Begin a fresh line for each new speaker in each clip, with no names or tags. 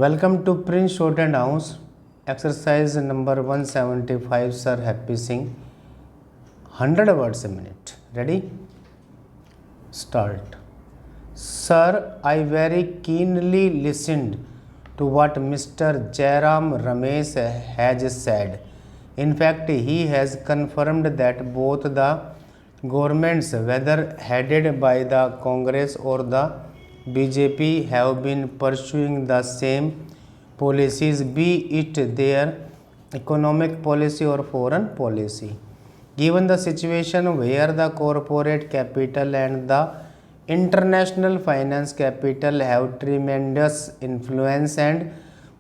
Welcome to Prince Short and House. Exercise number 175, Sir Happy Singh. 100 words a minute. Ready? Start. Sir, I very keenly listened to what Mr. Jairam Ramesh has said. In fact, he has confirmed that both the governments, whether headed by the Congress or the BJP, have been pursuing the same policies, be it their economic policy or foreign policy. Given the situation where the corporate capital and the international finance capital have tremendous influence and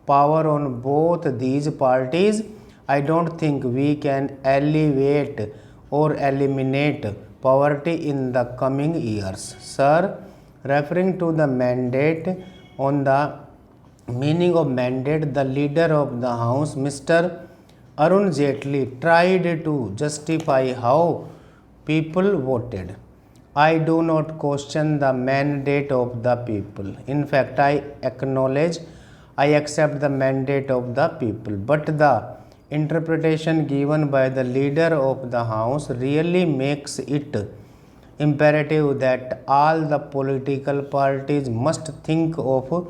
power on both these parties, I don't think we can alleviate or eliminate poverty in the coming years. Sir, referring to the mandate on the meaning of mandate, the leader of the House, Mr. Arun Jaitley, tried to justify how people voted. I do not question the mandate of the people. In fact, I accept the mandate of the people. But the interpretation given by the leader of the House really makes it imperative that all the political parties must think of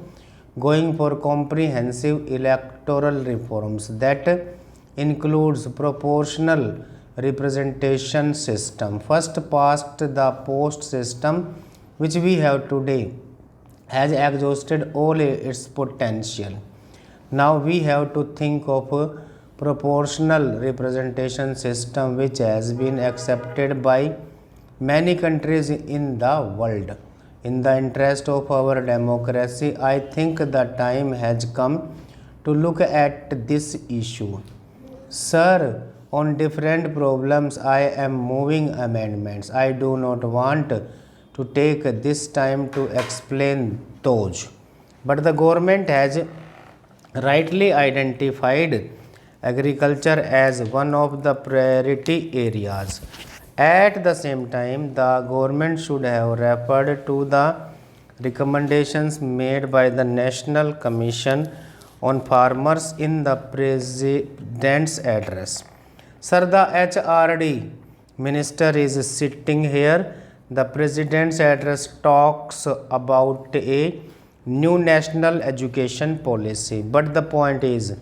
going for comprehensive electoral reforms that includes proportional representation system. First past the post system, which we have today, has exhausted all its potential. Now we have to think of a proportional representation system which has been accepted by many countries in the world. In the interest of our democracy, I think the time has come to look at this issue. Sir, on different problems, I am moving amendments. I do not want to take this time to explain those. But the government has rightly identified agriculture as one of the priority areas. At the same time, the government should have referred to the recommendations made by the National Commission on Farmers in the President's address. Sir, the HRD minister is sitting here. The President's address talks about a new national education policy. But the point is,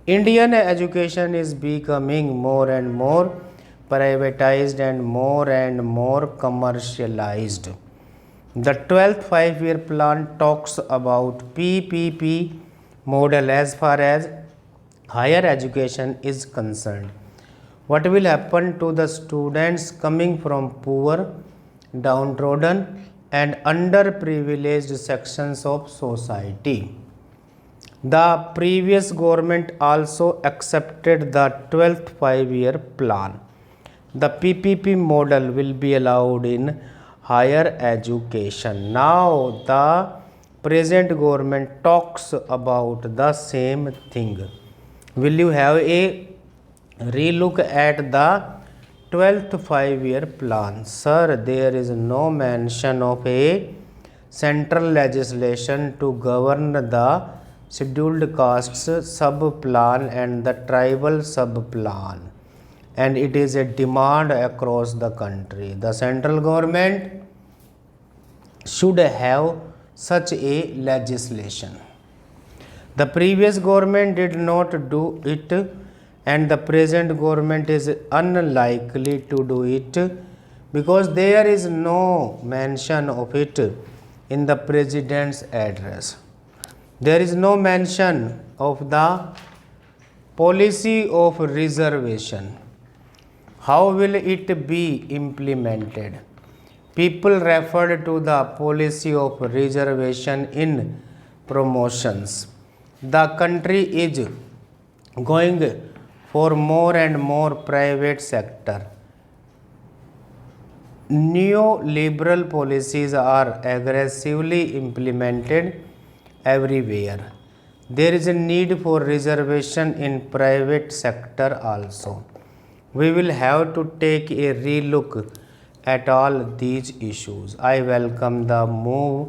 Indian education is becoming more and more privatized and more commercialized. The 12th five-year plan talks about PPP model as far as higher education is concerned. What will happen to the students coming from poor, downtrodden and underprivileged sections of society? The previous government also accepted the 12th five-year plan. The PPP model will be allowed in higher education. Now the present government talks about the same thing. Will you have a relook at the 12th five-year plan? Sir, there is no mention of a central legislation to govern the scheduled castes sub-plan and the tribal sub-plan, and it is a demand across the country. The central government should have such a legislation. The previous government did not do it, and the present government is unlikely to do it because there is no mention of it in the President's address. There is no mention of the policy of reservation. How will it be implemented? People referred to the policy of reservation in promotions. The country is going for more and more private sector. Neoliberal policies are aggressively implemented everywhere. There is a need for reservation in private sector also. We will have to take a relook at all these issues. I welcome the move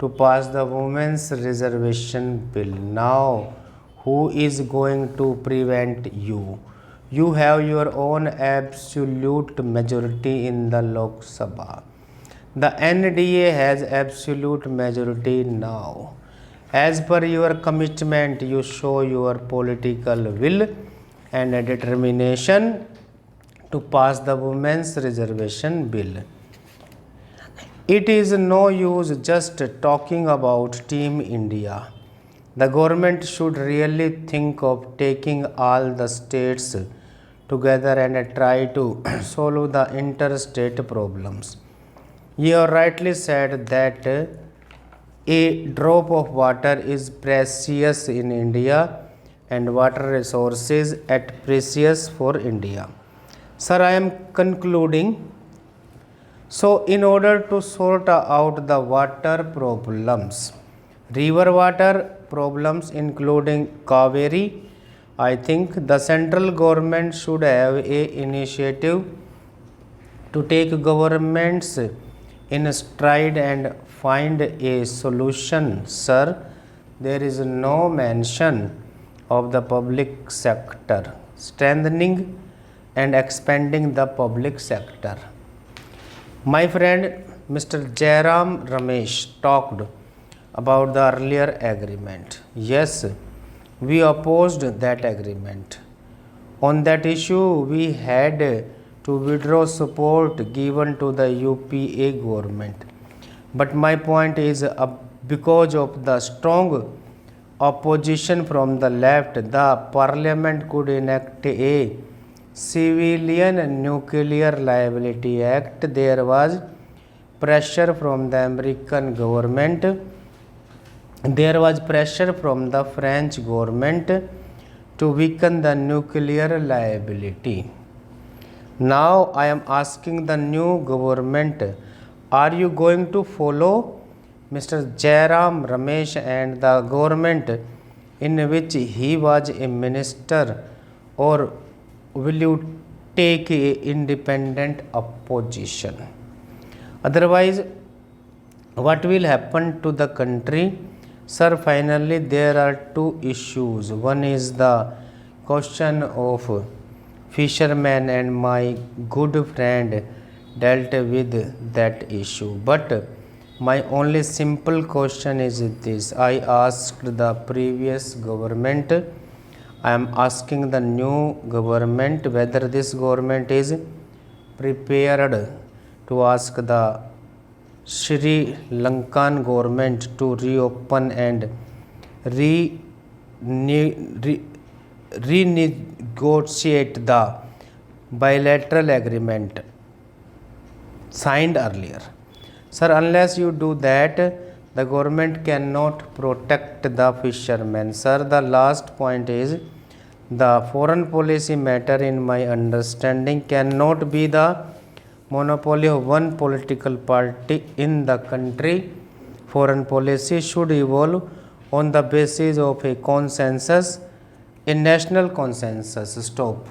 to pass the Women's Reservation Bill. Now, who is going to prevent you? You have your own absolute majority in the Lok Sabha. The NDA has absolute majority now. As per your commitment, you show your political will and determination to pass the Women's Reservation Bill. It is no use just talking about Team India. The government should really think of taking all the states together and try to solve the interstate problems. You have rightly said that a drop of water is precious in India and water resources are precious for India. Sir, I am concluding. So, in order to sort out the water problems, river water problems including Kaveri, I think the central government should have a initiative to take governments in stride and find a solution. Sir, there is no mention of the public sector, strengthening and expanding the public sector. My friend Mr. Jairam Ramesh talked about the earlier agreement. Yes, we opposed that agreement. On that issue, we had to withdraw support given to the UPA government. But my point is, because of the strong opposition from the left, the parliament could enact a Civilian Nuclear Liability Act. There was pressure from the American government. There was pressure from the French government to weaken the nuclear liability. Now I am asking the new government, are you going to follow Mr. Jairam Ramesh and the government in which he was a minister, or will you take a independent opposition? Otherwise, what will happen to the country? Sir, finally there are two issues. One is the question of fishermen, and my good friend dealt with that issue. But my only simple question is this: I asked the previous government, I am asking the new government whether this government is prepared to ask the Sri Lankan government to reopen and renegotiate the bilateral agreement signed earlier. Sir, unless you do that, the government cannot protect the fishermen. Sir, the last point is, the foreign policy matter in my understanding cannot be the monopoly of one political party in the country. Foreign policy should evolve on the basis of a consensus, a national consensus. Stop.